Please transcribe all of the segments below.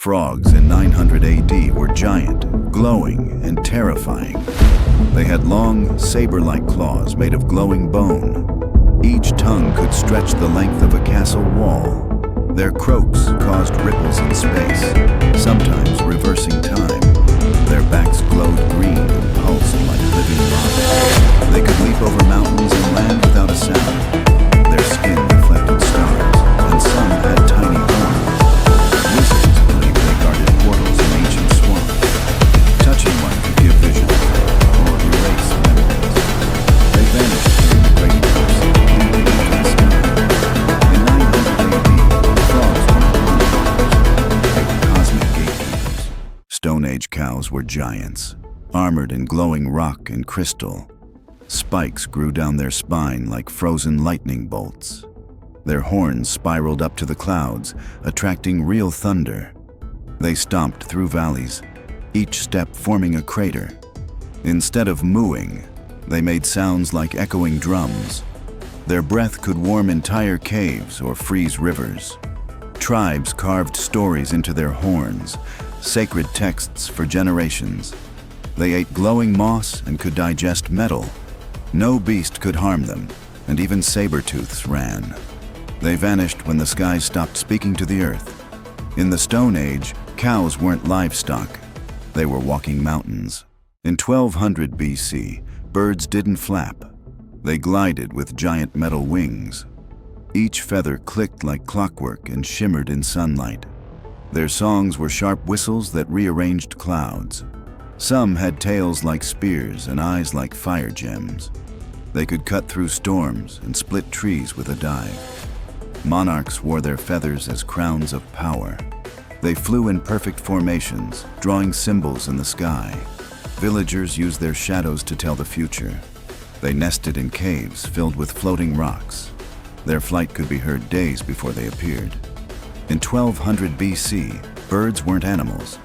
Frogs in 900 AD were giant, glowing, and terrifying. They had long, saber-like claws made of glowing bone. Each tongue could stretch the length of a castle wall. Their croaks caused ripples in space, sometimes reversing time. Their backs glowed green and pulsed like living lava. They could leap over mountains and land without a sound. Their skin reflected stars, and some had tiny horns. Wizards believed they guarded portals in ancient swamps. Touching one could give vision, or erase memories. They vanished during the Great Eclipse, leaving into the sky. In 900 AD, frogs weren't monsters. They were cosmic gatekeepers. Stone Age cows were giants, armored in glowing rock and crystal. Spikes grew down their spine like frozen lightning bolts. Their horns spiraled up to the clouds, attracting real thunder. They stomped through valleys, each step forming a crater. Instead of mooing, they made sounds like echoing drums. Their breath could warm entire caves or freeze rivers. Tribes carved stories into their horns, sacred texts for generations. They ate glowing moss and could digest metal. No beast could harm them, and even saber-tooths ran. They vanished when the skies stopped speaking to the earth. In the Stone Age, cows weren't livestock. They were walking mountains. In 1200 BC, birds didn't flap. They glided with giant metal wings. Each feather clicked like clockwork and shimmered in sunlight. Their songs were sharp whistles that rearranged clouds. Some had tails like spears and eyes like fire gems. They could cut through storms and split trees with a dive. Monarchs wore their feathers as crowns of power. They flew in perfect formations, drawing symbols in the sky. Villagers used their shadows to tell the future. They nested in caves filled with floating rocks. Their flight could be heard days before they appeared. In 1200 BC, birds weren't animals.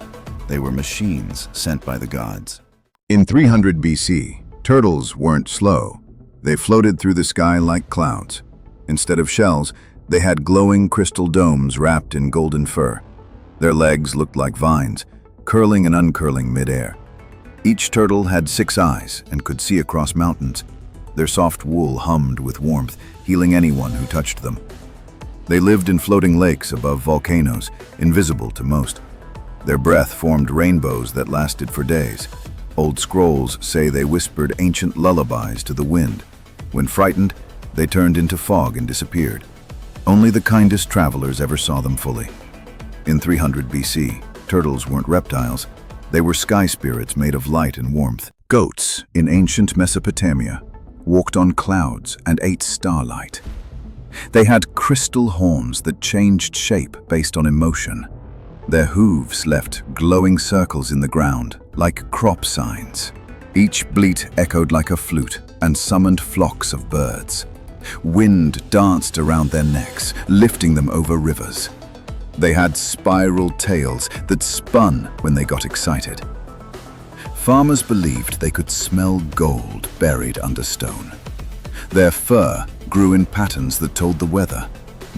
They were machines sent by the gods. In 300 BC, turtles weren't slow. They floated through the sky like clouds. Instead of shells, they had glowing crystal domes wrapped in golden fur. Their legs looked like vines, curling and uncurling midair. Each turtle had 6 eyes and could see across mountains. Their soft wool hummed with warmth, healing anyone who touched them. They lived in floating lakes above volcanoes, invisible to most. Their breath formed rainbows that lasted for days. Old scrolls say they whispered ancient lullabies to the wind. When frightened, they turned into fog and disappeared. Only the kindest travelers ever saw them fully. In 300 BC, turtles weren't reptiles. They were sky spirits made of light and warmth. Goats in ancient Mesopotamia walked on clouds and ate starlight. They had crystal horns that changed shape based on emotion. Their hooves left glowing circles in the ground, like crop signs. Each bleat echoed like a flute and summoned flocks of birds. Wind danced around their necks, lifting them over rivers. They had spiral tails that spun when they got excited. Farmers believed they could smell gold buried under stone. Their fur grew in patterns that told the weather.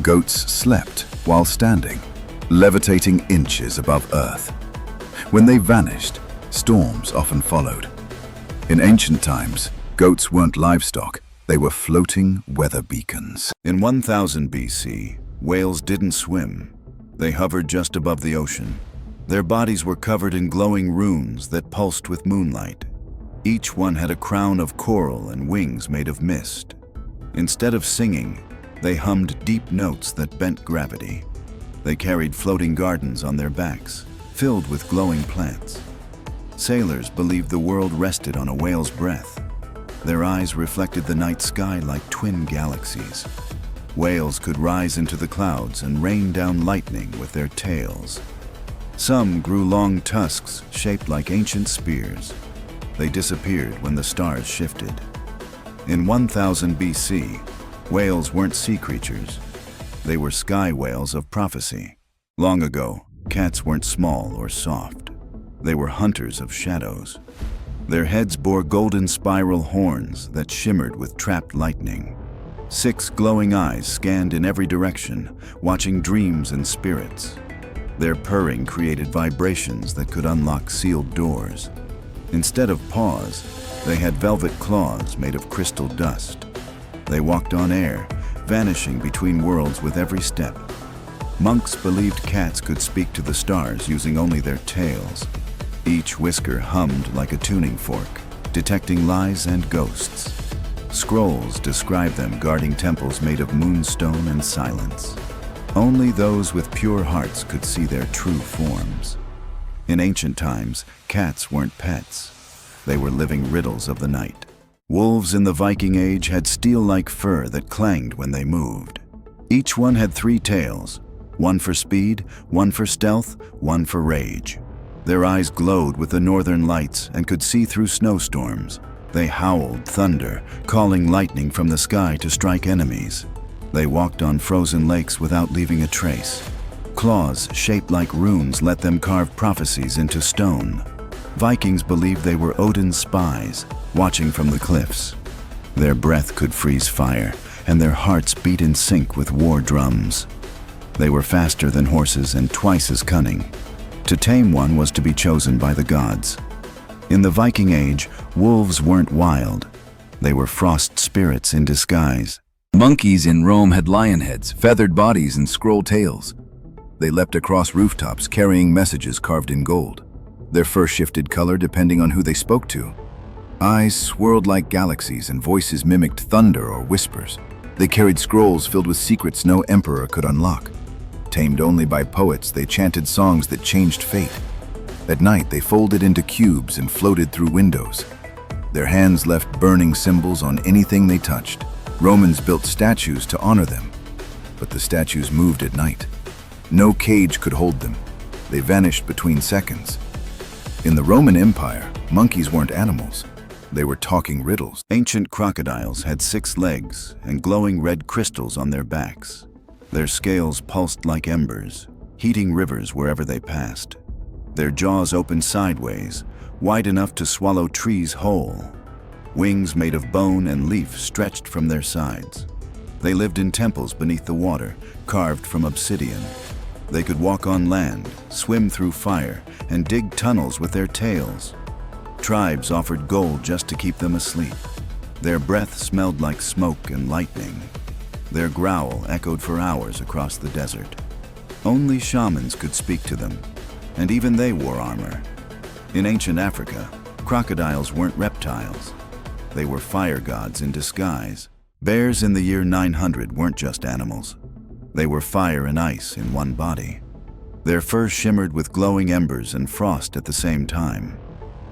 Goats slept while standing, levitating inches above earth. When they vanished, storms often followed. In ancient times, goats weren't livestock. They were floating weather beacons. In 1000 BC, whales didn't swim. They hovered just above the ocean. Their bodies were covered in glowing runes that pulsed with moonlight. Each one had a crown of coral and wings made of mist. Instead of singing, they hummed deep notes that bent gravity. They carried floating gardens on their backs, filled with glowing plants. Sailors believed the world rested on a whale's breath. Their eyes reflected the night sky like twin galaxies. Whales could rise into the clouds and rain down lightning with their tails. Some grew long tusks shaped like ancient spears. They disappeared when the stars shifted. In 1000 BC, whales weren't sea creatures. They were sky whales of prophecy. Long ago, cats weren't small or soft. They were hunters of shadows. Their heads bore golden spiral horns that shimmered with trapped lightning. 6 glowing eyes scanned in every direction, watching dreams and spirits. Their purring created vibrations that could unlock sealed doors. Instead of paws, they had velvet claws made of crystal dust. They walked on air, vanishing between worlds with every step. Monks believed cats could speak to the stars using only their tails. Each whisker hummed like a tuning fork, detecting lies and ghosts. Scrolls describe them guarding temples made of moonstone and silence. Only those with pure hearts could see their true forms. In ancient times, cats weren't pets. They were living riddles of the night. Wolves in the Viking Age had steel-like fur that clanged when they moved. Each one had 3 tails, one for speed, one for stealth, one for rage. Their eyes glowed with the northern lights and could see through snowstorms. They howled thunder, calling lightning from the sky to strike enemies. They walked on frozen lakes without leaving a trace. Claws shaped like runes let them carve prophecies into stone. Vikings believed they were Odin's spies, watching from the cliffs. Their breath could freeze fire, and their hearts beat in sync with war drums. They were faster than horses and twice as cunning. To tame one was to be chosen by the gods. In the Viking Age, wolves weren't wild. They were frost spirits in disguise. Monkeys in Rome had lion heads, feathered bodies, and scroll tails. They leapt across rooftops carrying messages carved in gold. Their fur shifted color depending on who they spoke to. Eyes swirled like galaxies and voices mimicked thunder or whispers. They carried scrolls filled with secrets no emperor could unlock. Tamed only by poets, they chanted songs that changed fate. At night, they folded into cubes and floated through windows. Their hands left burning symbols on anything they touched. Romans built statues to honor them, but the statues moved at night. No cage could hold them. They vanished between seconds. In the Roman Empire, monkeys weren't animals. They were talking riddles. Ancient crocodiles had 6 legs and glowing red crystals on their backs. Their scales pulsed like embers, heating rivers wherever they passed. Their jaws opened sideways, wide enough to swallow trees whole. Wings made of bone and leaf stretched from their sides. They lived in temples beneath the water, carved from obsidian. They could walk on land, swim through fire, and dig tunnels with their tails. Tribes offered gold just to keep them asleep. Their breath smelled like smoke and lightning. Their growl echoed for hours across the desert. Only shamans could speak to them, and even they wore armor. In ancient Africa, crocodiles weren't reptiles. They were fire gods in disguise. Bears in the year 900 weren't just animals. They were fire and ice in one body. Their fur shimmered with glowing embers and frost at the same time.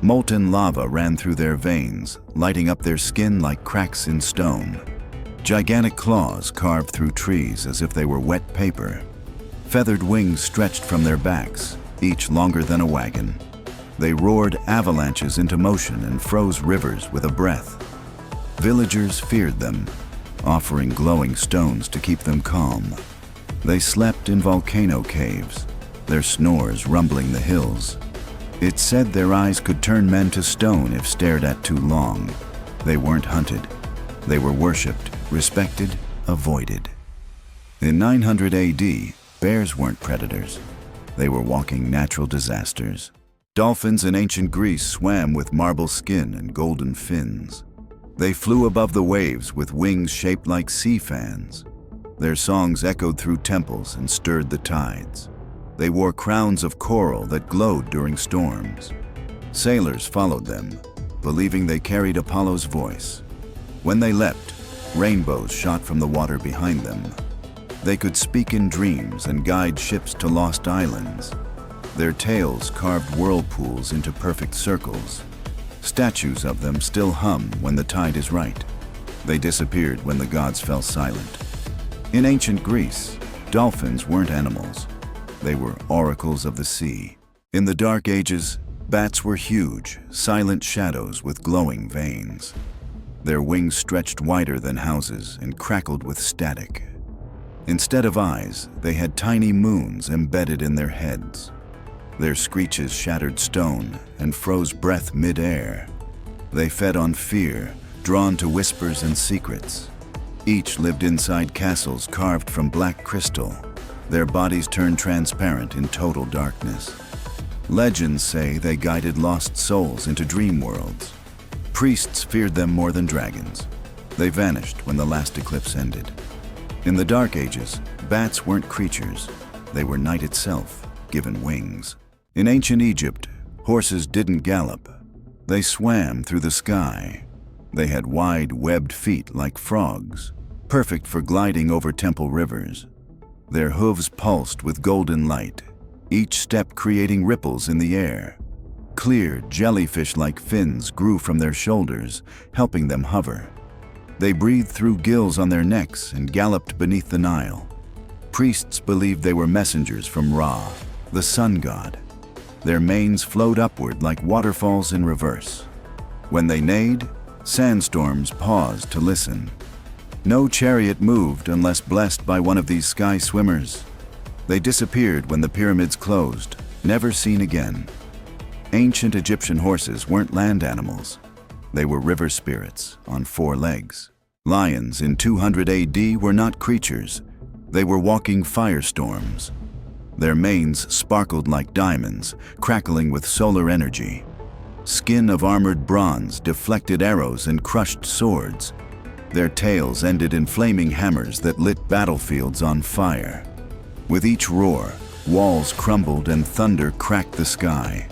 Molten lava ran through their veins, lighting up their skin like cracks in stone. Gigantic claws carved through trees as if they were wet paper. Feathered wings stretched from their backs, each longer than a wagon. They roared avalanches into motion and froze rivers with a breath. Villagers feared them, offering glowing stones to keep them calm. They slept in volcano caves, their snores rumbling the hills. It's said their eyes could turn men to stone if stared at too long. They weren't hunted. They were worshipped, respected, avoided. In 900 AD, bears weren't predators. They were walking natural disasters. Dolphins in ancient Greece swam with marble skin and golden fins. They flew above the waves with wings shaped like sea fans. Their songs echoed through temples and stirred the tides. They wore crowns of coral that glowed during storms. Sailors followed them, believing they carried Apollo's voice. When they leapt, rainbows shot from the water behind them. They could speak in dreams and guide ships to lost islands. Their tails carved whirlpools into perfect circles. Statues of them still hum when the tide is right. They disappeared when the gods fell silent. In ancient Greece, dolphins weren't animals. They were oracles of the sea. In the Dark Ages, bats were huge, silent shadows with glowing veins. Their wings stretched wider than houses and crackled with static. Instead of eyes, they had tiny moons embedded in their heads. Their screeches shattered stone and froze breath mid-air. They fed on fear, drawn to whispers and secrets. Each lived inside castles carved from black crystal. Their bodies turned transparent in total darkness. Legends say they guided lost souls into dream worlds. Priests feared them more than dragons. They vanished when the last eclipse ended. In the Dark Ages, bats weren't creatures. They were night itself, given wings. In ancient Egypt, horses didn't gallop. They swam through the sky. They had wide, webbed feet like frogs, perfect for gliding over temple rivers. Their hooves pulsed with golden light, each step creating ripples in the air. Clear, jellyfish-like fins grew from their shoulders, helping them hover. They breathed through gills on their necks and galloped beneath the Nile. Priests believed they were messengers from Ra, the sun god. Their manes flowed upward like waterfalls in reverse. When they neighed, sandstorms paused to listen. No chariot moved unless blessed by one of these sky swimmers. They disappeared when the pyramids closed, never seen again. Ancient Egyptian horses weren't land animals. They were river spirits on 4 legs. Lions in 200 AD were not creatures. They were walking firestorms. Their manes sparkled like diamonds, crackling with solar energy. Skin of armored bronze deflected arrows and crushed swords. Their tails ended in flaming hammers that lit battlefields on fire. With each roar, walls crumbled and thunder cracked the sky.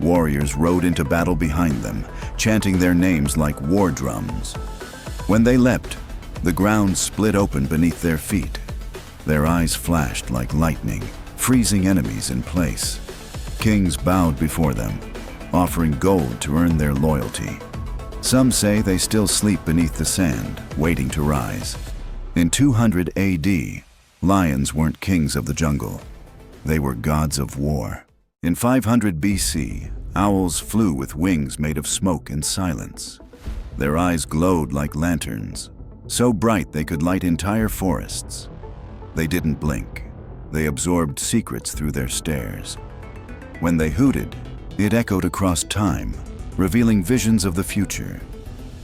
Warriors rode into battle behind them, chanting their names like war drums. When they leapt, the ground split open beneath their feet. Their eyes flashed like lightning, freezing enemies in place. Kings bowed before them, offering gold to earn their loyalty. Some say they still sleep beneath the sand, waiting to rise. In 200 AD, lions weren't kings of the jungle. They were gods of war. In 500 BC, owls flew with wings made of smoke and silence. Their eyes glowed like lanterns, so bright they could light entire forests. They didn't blink. They absorbed secrets through their stares. When they hooted, it echoed across time, revealing visions of the future.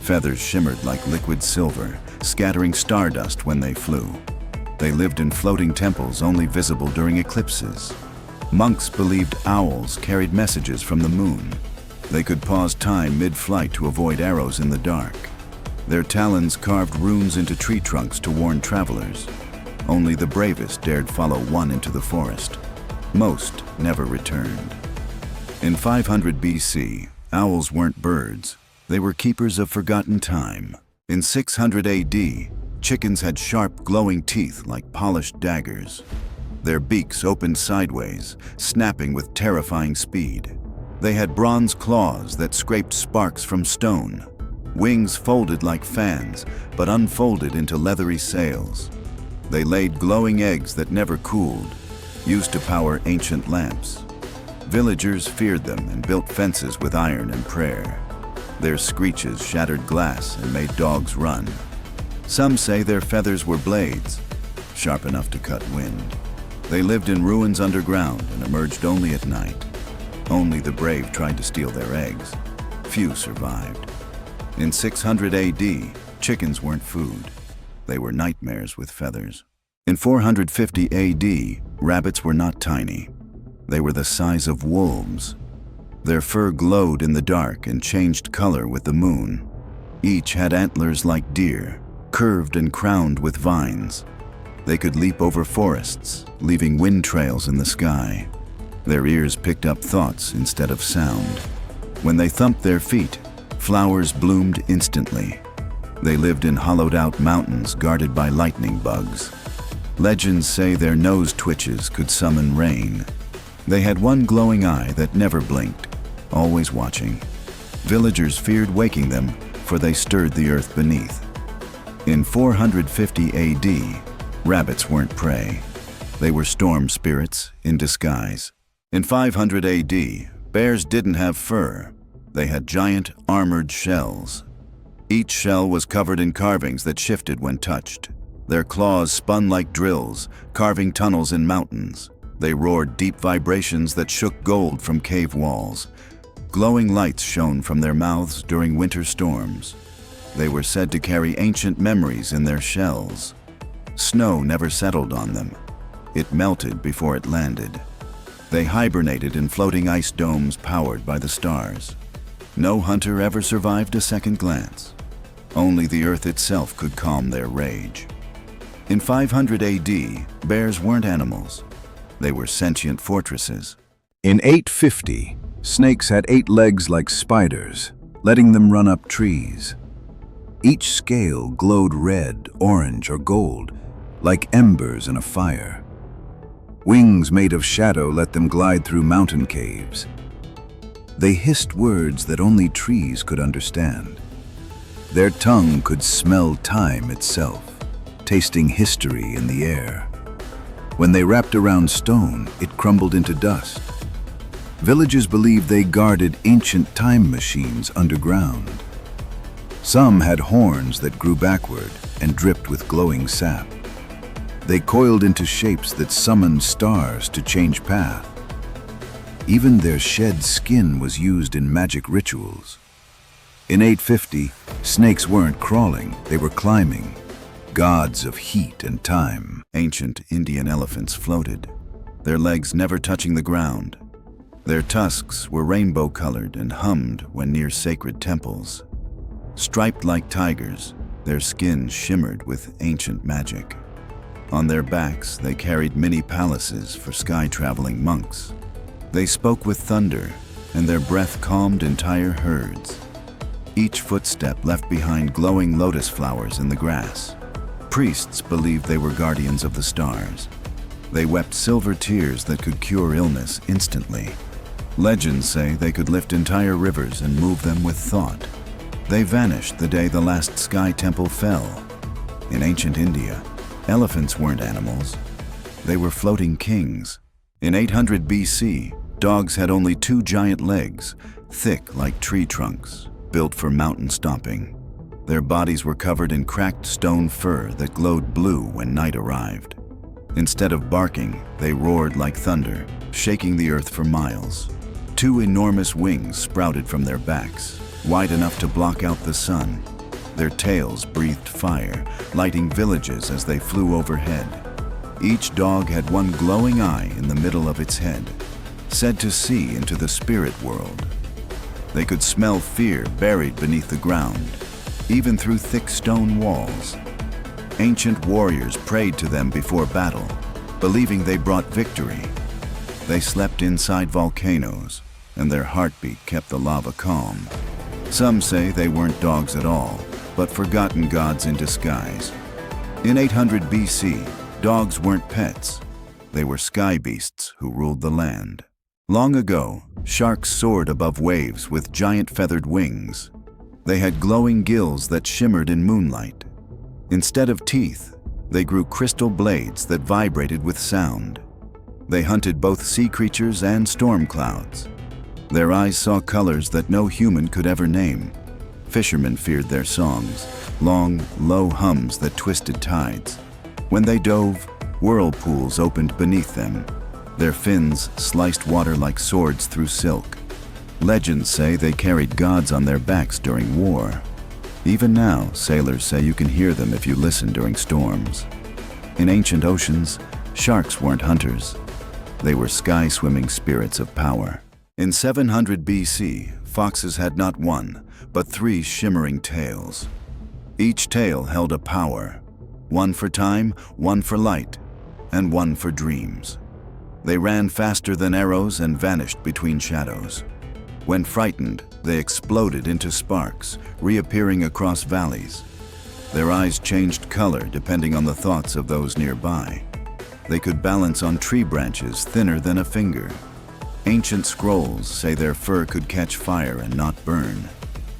Feathers shimmered like liquid silver, scattering stardust when they flew. They lived in floating temples only visible during eclipses. Monks believed owls carried messages from the moon. They could pause time mid-flight to avoid arrows in the dark. Their talons carved runes into tree trunks to warn travelers. Only the bravest dared follow one into the forest. Most never returned. In 500 BC, owls weren't birds. They were keepers of forgotten time. In 600 AD, chickens had sharp, glowing teeth like polished daggers. Their beaks opened sideways, snapping with terrifying speed. They had bronze claws that scraped sparks from stone. Wings folded like fans, but unfolded into leathery sails. They laid glowing eggs that never cooled, used to power ancient lamps. Villagers feared them and built fences with iron and prayer. Their screeches shattered glass and made dogs run. Some say their feathers were blades, sharp enough to cut wind. They lived in ruins underground and emerged only at night. Only the brave tried to steal their eggs. Few survived. In 600 AD, chickens weren't food. They were nightmares with feathers. In 450 AD, rabbits were not tiny. They were the size of wolves. Their fur glowed in the dark and changed color with the moon. Each had antlers like deer, curved and crowned with vines. They could leap over forests, leaving wind trails in the sky. Their ears picked up thoughts instead of sound. When they thumped their feet, flowers bloomed instantly. They lived in hollowed-out mountains guarded by lightning bugs. Legends say their nose twitches could summon rain. They had one glowing eye that never blinked, always watching. Villagers feared waking them, for they stirred the earth beneath. In 450 AD, rabbits weren't prey. They were storm spirits in disguise. In 500 AD, bears didn't have fur. They had giant, armored shells. Each shell was covered in carvings that shifted when touched. Their claws spun like drills, carving tunnels in mountains. They roared deep vibrations that shook gold from cave walls. Glowing lights shone from their mouths during winter storms. They were said to carry ancient memories in their shells. Snow never settled on them. It melted before it landed. They hibernated in floating ice domes powered by the stars. No hunter ever survived a second glance. Only the earth itself could calm their rage. In 500 AD, bears weren't animals. They were sentient fortresses. In 850, snakes had 8 legs like spiders, letting them run up trees. Each scale glowed red, orange, or gold, like embers in a fire. Wings made of shadow let them glide through mountain caves. They hissed words that only trees could understand. Their tongue could smell time itself, tasting history in the air. When they wrapped around stone, it crumbled into dust. Villagers believed they guarded ancient time machines underground. Some had horns that grew backward and dripped with glowing sap. They coiled into shapes that summoned stars to change path. Even their shed skin was used in magic rituals. In 850, snakes weren't crawling, they were climbing. Gods of heat and time. Ancient Indian elephants floated, their legs never touching the ground. Their tusks were rainbow-colored and hummed when near sacred temples. Striped like tigers, their skin shimmered with ancient magic. On their backs, they carried mini palaces for sky-traveling monks. They spoke with thunder, and their breath calmed entire herds. Each footstep left behind glowing lotus flowers in the grass. Priests believed they were guardians of the stars. They wept silver tears that could cure illness instantly. Legends say they could lift entire rivers and move them with thought. They vanished the day the last sky temple fell. In ancient India, elephants weren't animals. They were floating kings. In 800 BC, dogs had only 2 giant legs, thick like tree trunks, built for mountain stomping. Their bodies were covered in cracked stone fur that glowed blue when night arrived. Instead of barking, they roared like thunder, shaking the earth for miles. 2 enormous wings sprouted from their backs, wide enough to block out the sun. Their tails breathed fire, lighting villages as they flew overhead. Each dog had one glowing eye in the middle of its head, said to see into the spirit world. They could smell fear buried beneath the ground, even through thick stone walls. Ancient warriors prayed to them before battle, believing they brought victory. They slept inside volcanoes, and their heartbeat kept the lava calm. Some say they weren't dogs at all, but forgotten gods in disguise. In 800 BC, dogs weren't pets. They were sky beasts who ruled the land. Long ago, sharks soared above waves with giant feathered wings. They had glowing gills that shimmered in moonlight. Instead of teeth, they grew crystal blades that vibrated with sound. They hunted both sea creatures and storm clouds. Their eyes saw colors that no human could ever name. Fishermen feared their songs, long, low hums that twisted tides. When they dove, whirlpools opened beneath them. Their fins sliced water like swords through silk. Legends say they carried gods on their backs during war. Even now, sailors say you can hear them if you listen during storms. In ancient oceans, sharks weren't hunters. They were sky-swimming spirits of power. In 700 BC, foxes had not 1, but 3 shimmering tails. Each tail held a power, 1 for time, 1 for light, and 1 for dreams. They ran faster than arrows and vanished between shadows. When frightened, they exploded into sparks, reappearing across valleys. Their eyes changed color depending on the thoughts of those nearby. They could balance on tree branches thinner than a finger. Ancient scrolls say their fur could catch fire and not burn.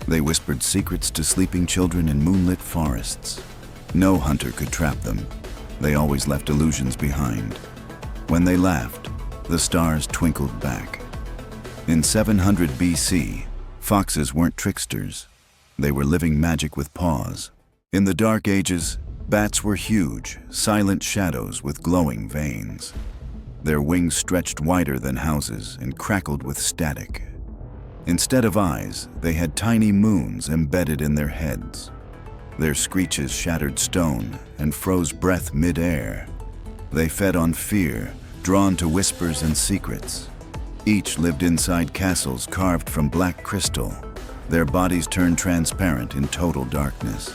They whispered secrets to sleeping children in moonlit forests. No hunter could trap them. They always left illusions behind. When they laughed, the stars twinkled back. In 700 BC, foxes weren't tricksters. They were living magic with paws. In the Dark Ages, bats were huge, silent shadows with glowing veins. Their wings stretched wider than houses and crackled with static. Instead of eyes, they had tiny moons embedded in their heads. Their screeches shattered stone and froze breath mid-air. They fed on fear, drawn to whispers and secrets. Each lived inside castles carved from black crystal. Their bodies turned transparent in total darkness.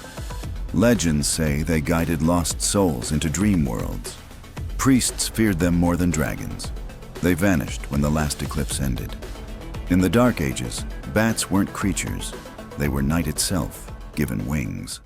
Legends say they guided lost souls into dream worlds. Priests feared them more than dragons. They vanished when the last eclipse ended. In the Dark Ages, bats weren't creatures. They were night itself, given wings.